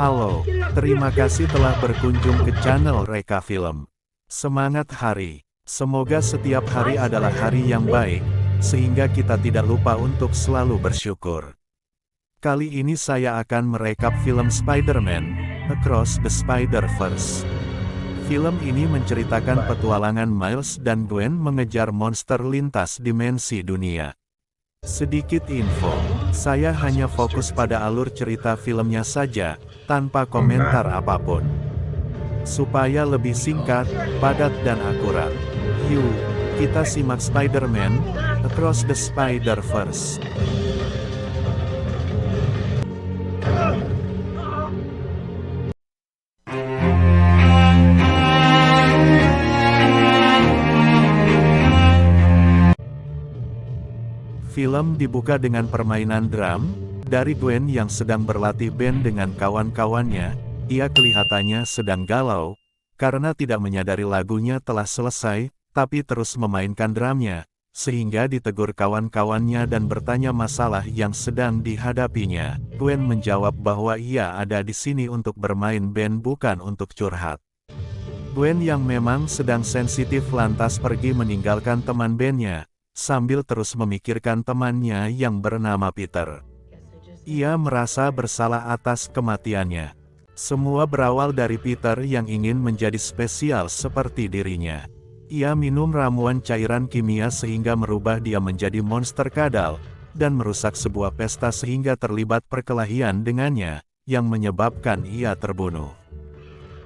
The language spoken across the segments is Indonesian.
Halo, terima kasih telah berkunjung ke channel Reka Film. Semangat hari. Semoga setiap hari adalah hari yang baik, sehingga kita tidak lupa untuk selalu bersyukur. Kali ini saya akan merekap film Spider-Man, Across the Spider-Verse. Film ini menceritakan petualangan Miles dan Gwen mengejar monster lintas dimensi dunia. Sedikit info, saya hanya fokus pada alur cerita filmnya saja, tanpa komentar apapun. Supaya lebih singkat, padat dan akurat. Yuk, kita simak Spider-Man, Across the Spider-Verse. Film dibuka dengan permainan drum dari Gwen yang sedang berlatih band dengan kawan-kawannya. Ia kelihatannya sedang galau, karena tidak menyadari lagunya telah selesai, tapi terus memainkan drumnya, sehingga ditegur kawan-kawannya dan bertanya masalah yang sedang dihadapinya. Gwen menjawab bahwa ia ada di sini untuk bermain band bukan untuk curhat. Gwen yang memang sedang sensitif lantas pergi meninggalkan teman bandnya, sambil terus memikirkan temannya yang bernama Peter. Ia merasa bersalah atas kematiannya. Semua berawal dari Peter yang ingin menjadi spesial seperti dirinya. Ia minum ramuan cairan kimia sehingga merubah dia menjadi monster kadal, dan merusak sebuah pesta sehingga terlibat perkelahian dengannya, yang menyebabkan ia terbunuh.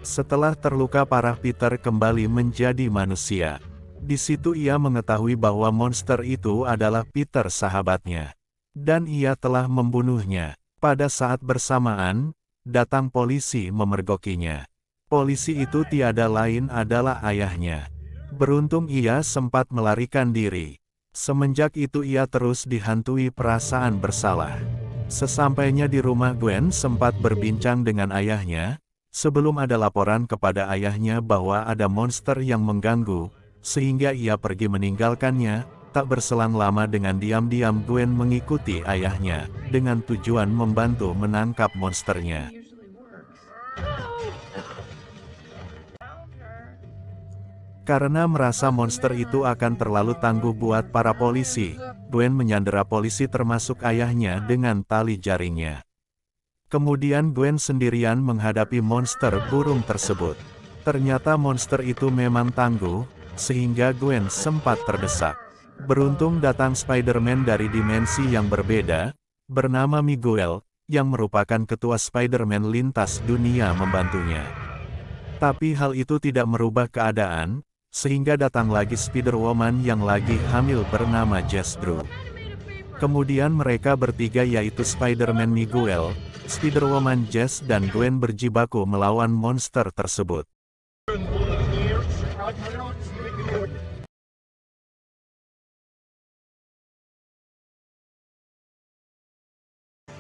Setelah terluka parah Peter kembali menjadi manusia. Di situ ia mengetahui bahwa monster itu adalah Peter sahabatnya. Dan ia telah membunuhnya. Pada saat bersamaan, datang polisi memergokinya. Polisi itu tiada lain adalah ayahnya. Beruntung ia sempat melarikan diri. Semenjak itu ia terus dihantui perasaan bersalah. Sesampainya di rumah Gwen sempat berbincang dengan ayahnya, sebelum ada laporan kepada ayahnya bahwa ada monster yang mengganggu, sehingga ia pergi meninggalkannya. Tak berselang lama dengan diam-diam Gwen mengikuti ayahnya, dengan tujuan membantu menangkap monsternya. Karena merasa monster itu akan terlalu tangguh buat para polisi, Gwen menyandera polisi termasuk ayahnya dengan tali jaringnya. Kemudian Gwen sendirian menghadapi monster burung tersebut. Ternyata monster itu memang tangguh, sehingga Gwen sempat terdesak. Beruntung datang Spider-Man dari dimensi yang berbeda, bernama Miguel, yang merupakan ketua Spider-Man lintas dunia membantunya. Tapi hal itu tidak merubah keadaan, sehingga datang lagi Spider-Woman yang lagi hamil bernama Jess Drew. Kemudian mereka bertiga yaitu Spider-Man Miguel, Spider-Woman Jess dan Gwen berjibaku melawan monster tersebut.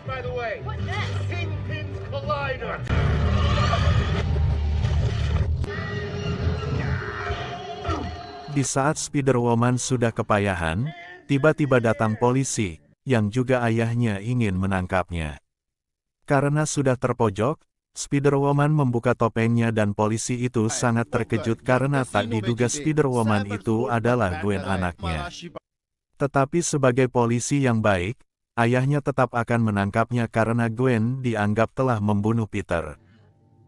By the way, Kingpin's Collider! Di saat Spider-Woman sudah kepayahan, tiba-tiba datang polisi, yang juga ayahnya ingin menangkapnya. Karena sudah terpojok, Spider-Woman membuka topengnya dan polisi itu sangat terkejut karena tak diduga Spider-Woman itu adalah Gwen anaknya. Tetapi sebagai polisi yang baik, ayahnya tetap akan menangkapnya karena Gwen dianggap telah membunuh Peter.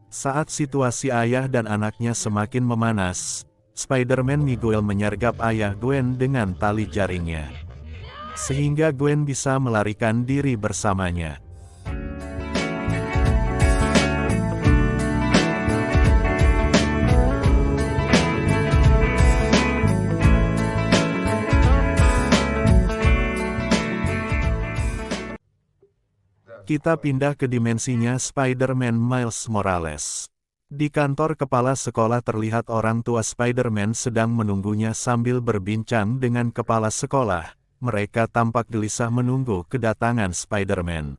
Saat situasi ayah dan anaknya semakin memanas, Spider-Man Miguel menyergap ayah Gwen dengan tali jaringnya. Sehingga Gwen bisa melarikan diri bersamanya. Kita pindah ke dimensinya Spider-Man Miles Morales. Di kantor kepala sekolah terlihat orang tua Spider-Man sedang menunggunya sambil berbincang dengan kepala sekolah. Mereka tampak gelisah menunggu kedatangan Spider-Man.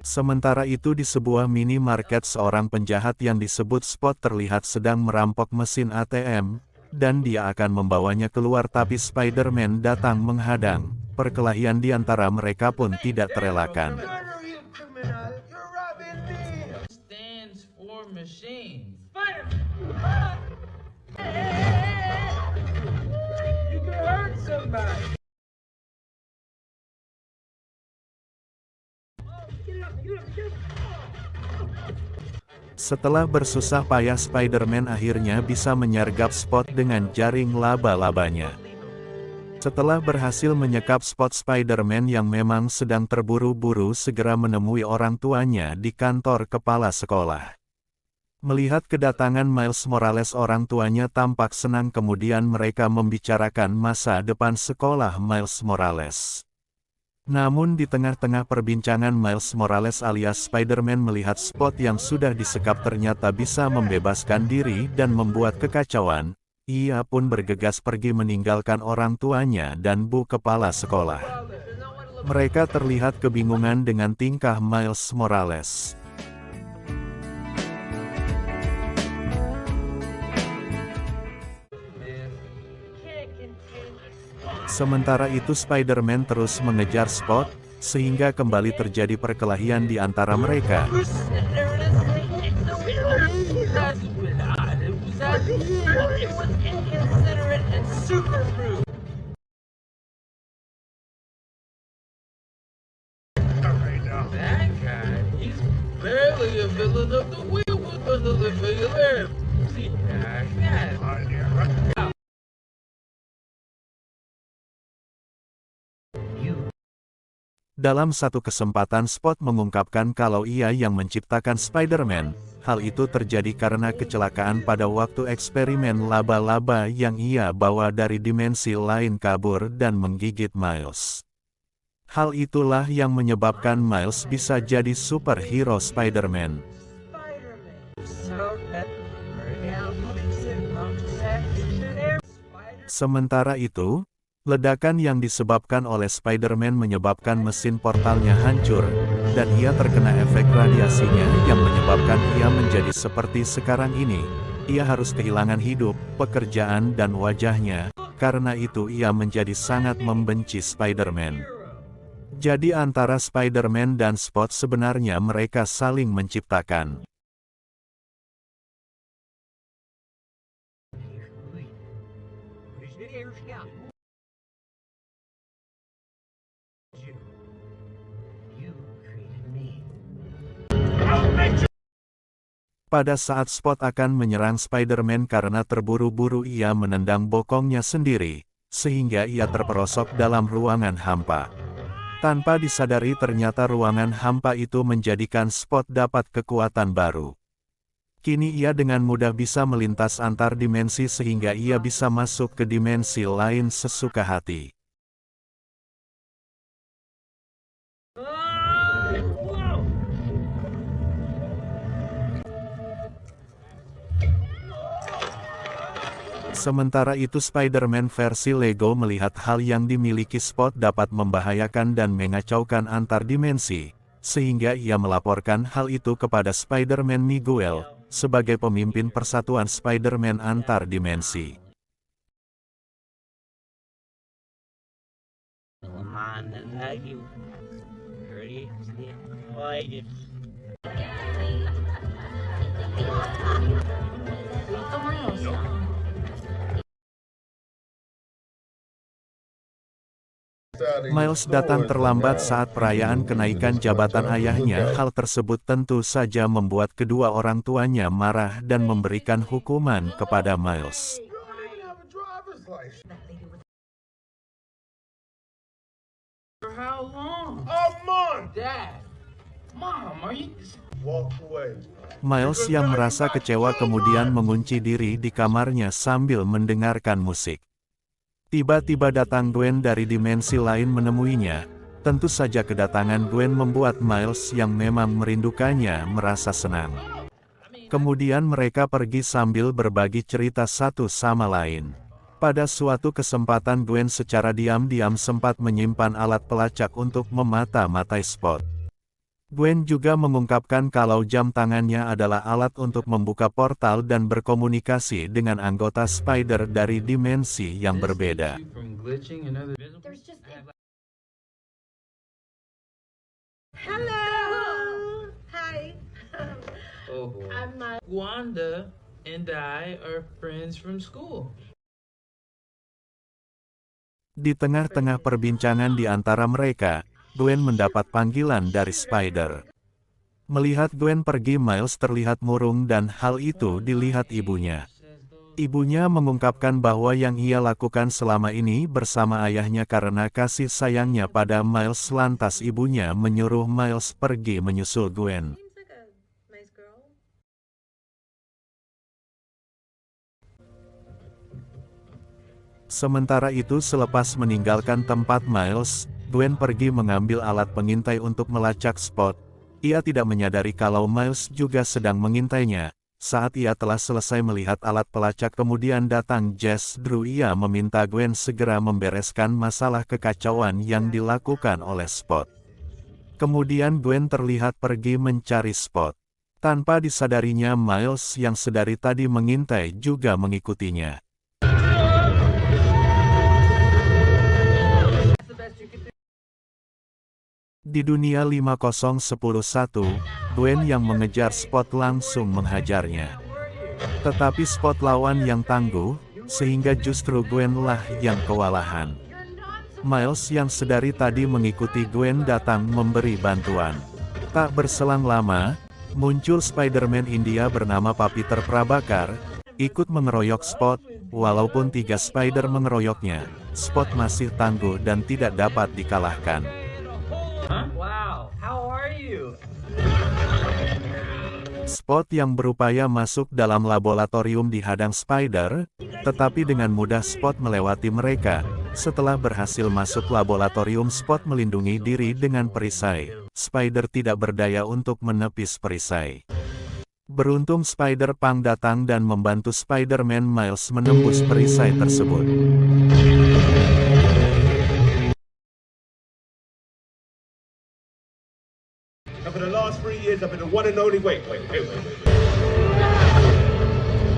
Sementara itu di sebuah minimarket seorang penjahat yang disebut Spot terlihat sedang merampok mesin ATM, dan dia akan membawanya keluar, tapi Spider-Man datang menghadang. Perkelahian di antara mereka pun tidak terelakkan. You criminal! You're robbing me! Stands for machine. You can hurt somebody! Setelah bersusah payah, Spider-Man akhirnya bisa menyergap Spot dengan jaring laba-labanya. Setelah berhasil menyekap Spot, Spider-Man yang memang sedang terburu-buru segera menemui orang tuanya di kantor kepala sekolah. Melihat kedatangan Miles Morales, orang tuanya tampak senang, kemudian mereka membicarakan masa depan sekolah Miles Morales. Namun di tengah-tengah perbincangan, Miles Morales alias Spider-Man melihat Spot yang sudah disekap ternyata bisa membebaskan diri dan membuat kekacauan. Ia pun bergegas pergi meninggalkan orang tuanya dan bu kepala sekolah. Mereka terlihat kebingungan dengan tingkah Miles Morales. Sementara itu Spider-Man terus mengejar Spot, sehingga kembali terjadi perkelahian di antara mereka. That guy, he's barely a villain of the wheel with another villain. See that? Dalam satu kesempatan Spot mengungkapkan kalau ia yang menciptakan Spider-Man. Hal itu terjadi karena kecelakaan pada waktu eksperimen laba-laba yang ia bawa dari dimensi lain kabur dan menggigit Miles. Hal itulah yang menyebabkan Miles bisa jadi superhero Spider-Man. Sementara itu, ledakan yang disebabkan oleh Spider-Man menyebabkan mesin portalnya hancur, dan ia terkena efek radiasinya yang menyebabkan ia menjadi seperti sekarang ini. Ia harus kehilangan hidup, pekerjaan dan wajahnya, karena itu ia menjadi sangat membenci Spider-Man. Jadi antara Spider-Man dan Spot sebenarnya mereka saling menciptakan. Pada saat Spot akan menyerang Spider-Man karena terburu-buru, ia menendang bokongnya sendiri, sehingga ia terperosok dalam ruangan hampa. Tanpa disadari ternyata ruangan hampa itu menjadikan Spot dapat kekuatan baru. Kini ia dengan mudah bisa melintas antar dimensi sehingga ia bisa masuk ke dimensi lain sesuka hati. Sementara itu Spider-Man versi Lego melihat hal yang dimiliki Spot dapat membahayakan dan mengacaukan antar dimensi, sehingga ia melaporkan hal itu kepada Spider-Man Miguel, sebagai pemimpin persatuan Spider-Man antar dimensi. Miles datang terlambat saat perayaan kenaikan jabatan ayahnya. Hal tersebut tentu saja membuat kedua orang tuanya marah dan memberikan hukuman kepada Miles. For how long? A month! Dad, Mom, are you... Walk away. Miles yang merasa kecewa kemudian mengunci diri di kamarnya sambil mendengarkan musik. Tiba-tiba datang Gwen dari dimensi lain menemuinya. Tentu saja kedatangan Gwen membuat Miles yang memang merindukannya merasa senang. Kemudian mereka pergi sambil berbagi cerita satu sama lain. Pada suatu kesempatan Gwen secara diam-diam sempat menyimpan alat pelacak untuk memata-matai Spot. Gwen juga mengungkapkan kalau jam tangannya adalah alat untuk membuka portal dan berkomunikasi dengan anggota Spider dari dimensi yang berbeda. Hello. Hi. Oh boy. I'm Wanda and I are friends from school. Di tengah-tengah perbincangan di antara mereka, Gwen mendapat panggilan dari Spider. Melihat Gwen pergi, Miles terlihat murung dan hal itu dilihat ibunya. Ibunya mengungkapkan bahwa yang ia lakukan selama ini bersama ayahnya karena kasih sayangnya pada Miles, lantas ibunya menyuruh Miles pergi menyusul Gwen. Seems like a nice girl. Sementara itu, selepas meninggalkan tempat Miles, Gwen pergi mengambil alat pengintai untuk melacak Spot. Ia tidak menyadari kalau Miles juga sedang mengintainya. Saat ia telah selesai melihat alat pelacak, kemudian datang Jess Drew. Ia meminta Gwen segera membereskan masalah kekacauan yang dilakukan oleh Spot. Kemudian Gwen terlihat pergi mencari Spot. Tanpa disadarinya, Miles yang sedari tadi mengintai juga mengikutinya. Di dunia 5011, Gwen yang mengejar Spot langsung menghajarnya. Tetapi Spot lawan yang tangguh, sehingga justru Gwen lah yang kewalahan. Miles yang sedari tadi mengikuti Gwen datang memberi bantuan. Tak berselang lama, muncul Spider-Man India bernama Pak Peter Prabhakar, ikut mengeroyok Spot. Walaupun 3 Spider mengeroyoknya, Spot masih tangguh dan tidak dapat dikalahkan. Huh? Wow, how are you? Spot yang berupaya masuk dalam laboratorium dihadang Spider, tetapi dengan mudah Spot melewati mereka. Setelah berhasil masuk laboratorium, Spot melindungi diri dengan perisai. Spider tidak berdaya untuk menepis perisai. Beruntung Spider-Punk datang dan membantu Spider-Man Miles menembus perisai tersebut. For the last 3 years, I've been the one and only. Wait.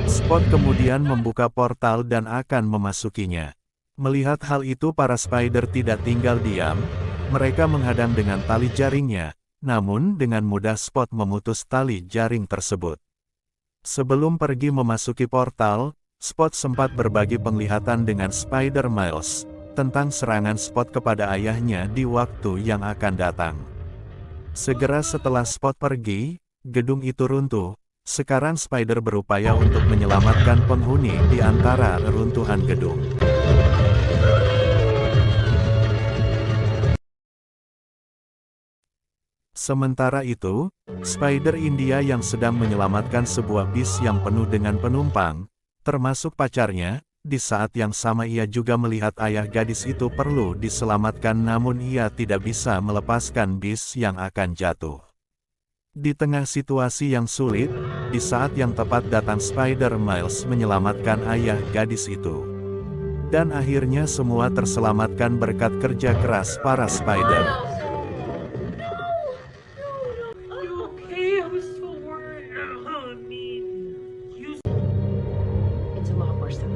Spot kemudian membuka portal dan akan memasukinya. Melihat hal itu, para Spider tidak tinggal diam. Mereka menghadang dengan tali jaringnya, namun dengan mudah Spot memutus tali jaring tersebut. Sebelum pergi memasuki portal, Spot sempat berbagi penglihatan dengan Spider Miles tentang serangan Spot kepada ayahnya di waktu yang akan datang. Segera setelah Spot pergi, gedung itu runtuh. Sekarang Spider berupaya untuk menyelamatkan penghuni di antara reruntuhan gedung. Sementara itu, Spider India yang sedang menyelamatkan sebuah bis yang penuh dengan penumpang, termasuk pacarnya, di saat yang sama ia juga melihat ayah gadis itu perlu diselamatkan, namun ia tidak bisa melepaskan bis yang akan jatuh. Di tengah situasi yang sulit, di saat yang tepat datang Spider Miles menyelamatkan ayah gadis itu. Dan akhirnya semua terselamatkan berkat kerja keras para Spider.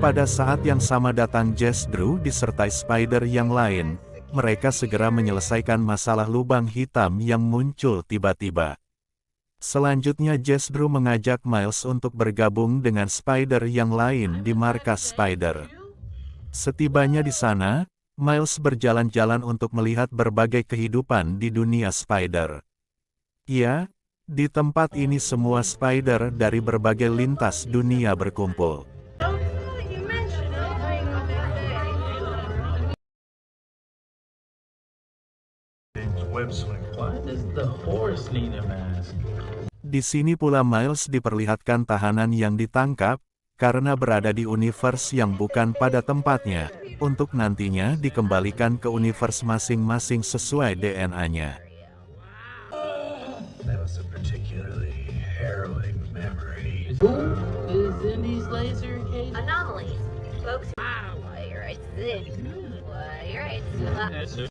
Pada saat yang sama datang Jess Drew disertai Spider yang lain. Mereka segera menyelesaikan masalah lubang hitam yang muncul tiba-tiba. Selanjutnya Jess Drew mengajak Miles untuk bergabung dengan Spider yang lain di markas Spider. Setibanya di sana, Miles berjalan-jalan untuk melihat berbagai kehidupan di dunia Spider. Ya, di tempat ini semua Spider dari berbagai lintas dunia berkumpul. Why does the horse need a mask? Di sini pula Miles diperlihatkan tahanan yang ditangkap, karena berada di universe yang bukan pada tempatnya, untuk nantinya dikembalikan ke universe masing-masing sesuai DNA-nya. That was a particularly harrowing memory. Who is in these laser cages? Anomalies. Folks, you're right. You're right. Yes, sir.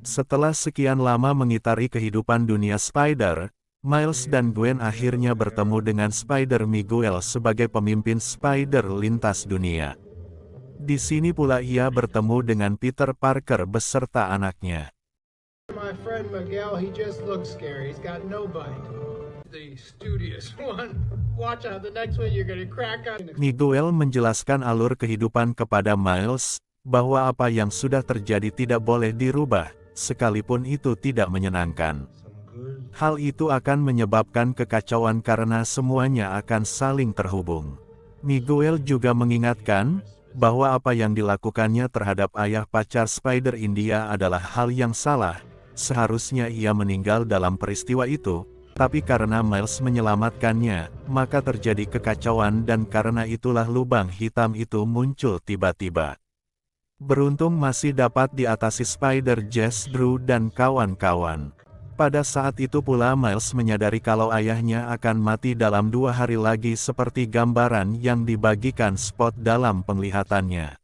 Setelah sekian lama mengitari kehidupan dunia Spider, Miles dan Gwen akhirnya bertemu dengan Spider Miguel sebagai pemimpin Spider lintas dunia. Di sini pula ia bertemu dengan Peter Parker beserta anaknya. My friend Miguel, he just looks scary. He's got no bite. The studious one. Watch out, the next one you're gonna crack on. Miguel menjelaskan alur kehidupan kepada Miles, bahwa apa yang sudah terjadi tidak boleh dirubah, sekalipun itu tidak menyenangkan. Hal itu akan menyebabkan kekacauan karena semuanya akan saling terhubung. Miguel juga mengingatkan, bahwa apa yang dilakukannya terhadap ayah pacar Spider India adalah hal yang salah. Seharusnya ia meninggal dalam peristiwa itu, tapi karena Miles menyelamatkannya, maka terjadi kekacauan dan karena itulah lubang hitam itu muncul tiba-tiba. Beruntung masih dapat diatasi Spider Jess Drew dan kawan-kawan. Pada saat itu pula Miles menyadari kalau ayahnya akan mati dalam 2 hari lagi seperti gambaran yang dibagikan Spot dalam penglihatannya.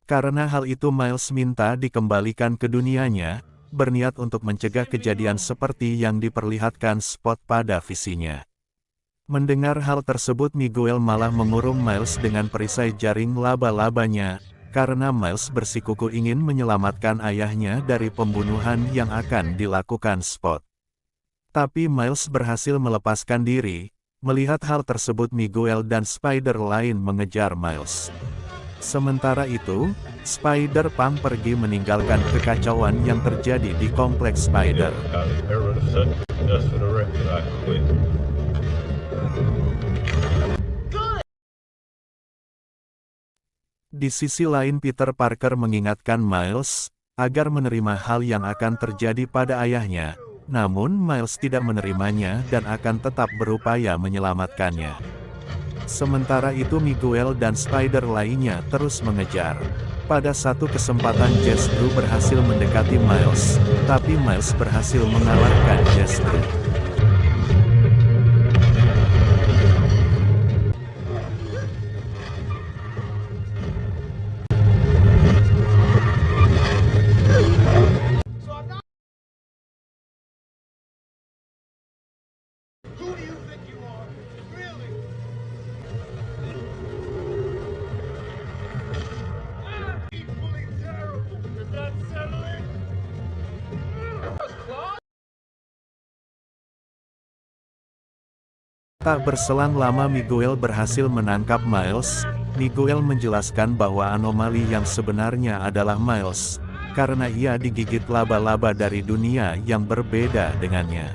Karena hal itu Miles minta dikembalikan ke dunianya, berniat untuk mencegah kejadian seperti yang diperlihatkan Spot pada visinya. Mendengar hal tersebut Miguel malah mengurung Miles dengan perisai jaring laba-labanya, karena Miles bersikuku ingin menyelamatkan ayahnya dari pembunuhan yang akan dilakukan Spot. Tapi Miles berhasil melepaskan diri. Melihat hal tersebut Miguel dan Spider lain mengejar Miles. Sementara itu, Spider-Punk pergi meninggalkan kekacauan yang terjadi di kompleks Spider. Di sisi lain Peter Parker mengingatkan Miles, agar menerima hal yang akan terjadi pada ayahnya, namun Miles tidak menerimanya dan akan tetap berupaya menyelamatkannya. Sementara itu Miguel dan Spider lainnya terus mengejar. Pada satu kesempatan Jess Drew berhasil mendekati Miles, tapi Miles berhasil mengalahkan Jess Drew. Tak berselang lama Miguel berhasil menangkap Miles. Miguel menjelaskan bahwa anomali yang sebenarnya adalah Miles, karena ia digigit laba-laba dari dunia yang berbeda dengannya.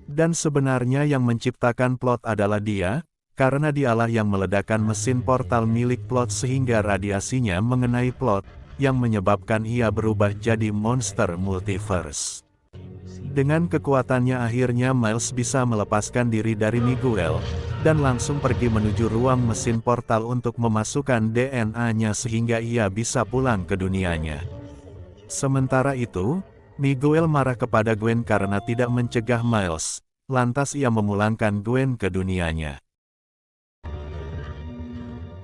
Dan sebenarnya yang menciptakan plot adalah dia, karena dialah yang meledakkan mesin portal milik plot sehingga radiasinya mengenai plot, yang menyebabkan ia berubah jadi monster multiverse. Dengan kekuatannya akhirnya Miles bisa melepaskan diri dari Miguel, dan langsung pergi menuju ruang mesin portal untuk memasukkan DNA-nya sehingga ia bisa pulang ke dunianya. Sementara itu, Miguel marah kepada Gwen karena tidak mencegah Miles, lantas ia memulangkan Gwen ke dunianya.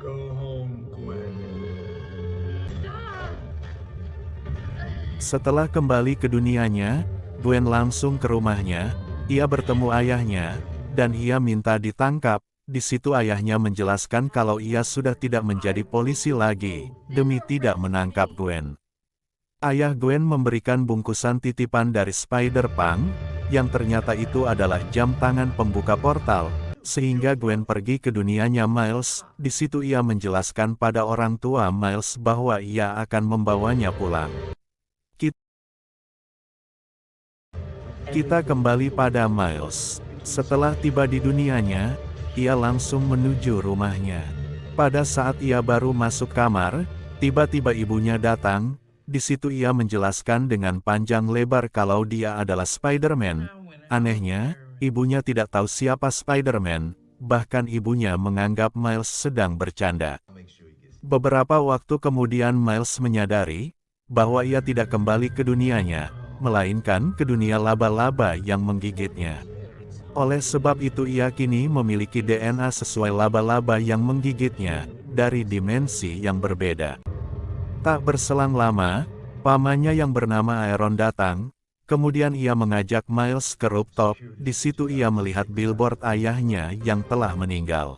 Go home, Gwen. Setelah kembali ke dunianya, Gwen langsung ke rumahnya. Ia bertemu ayahnya, dan ia minta ditangkap. Di situ ayahnya menjelaskan kalau ia sudah tidak menjadi polisi lagi, demi tidak menangkap Gwen. Ayah Gwen memberikan bungkusan titipan dari Spider-Punk, yang ternyata itu adalah jam tangan pembuka portal, sehingga Gwen pergi ke dunianya Miles. Di situ ia menjelaskan pada orang tua Miles bahwa ia akan membawanya pulang. Kita kembali pada Miles. Setelah tiba di dunianya, ia langsung menuju rumahnya. Pada saat ia baru masuk kamar, tiba-tiba ibunya datang. Di situ ia menjelaskan dengan panjang lebar kalau dia adalah Spider-Man. Anehnya, ibunya tidak tahu siapa Spider-Man, bahkan ibunya menganggap Miles sedang bercanda. Beberapa waktu kemudian Miles menyadari bahwa ia tidak kembali ke dunianya, melainkan ke dunia laba-laba yang menggigitnya. Oleh sebab itu ia kini memiliki DNA sesuai laba-laba yang menggigitnya, dari dimensi yang berbeda. Tak berselang lama, Pamannya yang bernama Aaron datang, kemudian ia mengajak Miles ke rooftop. Di situ ia melihat billboard ayahnya yang telah meninggal.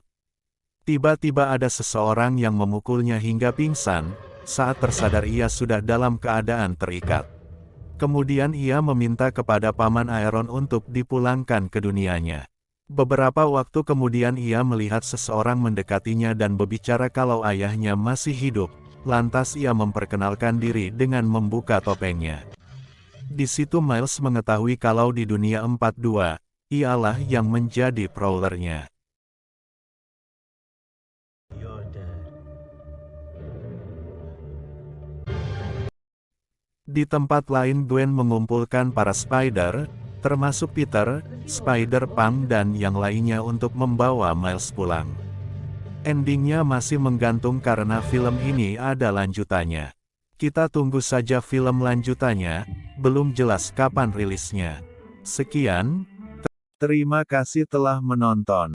Tiba-tiba ada seseorang yang memukulnya hingga pingsan. Saat tersadar ia sudah dalam keadaan terikat. Kemudian ia meminta kepada paman Aaron untuk dipulangkan ke dunianya. Beberapa waktu kemudian ia melihat seseorang mendekatinya dan berbicara kalau ayahnya masih hidup. Lantas ia memperkenalkan diri dengan membuka topengnya. Di situ Miles mengetahui kalau di dunia 42, ialah yang menjadi prowlernya. Your dad. Di tempat lain Gwen mengumpulkan para Spider, termasuk Peter, Spider-Punk dan yang lainnya untuk membawa Miles pulang. Endingnya masih menggantung karena film ini ada lanjutannya. Kita tunggu saja film lanjutannya, belum jelas kapan rilisnya. Sekian, terima kasih telah menonton.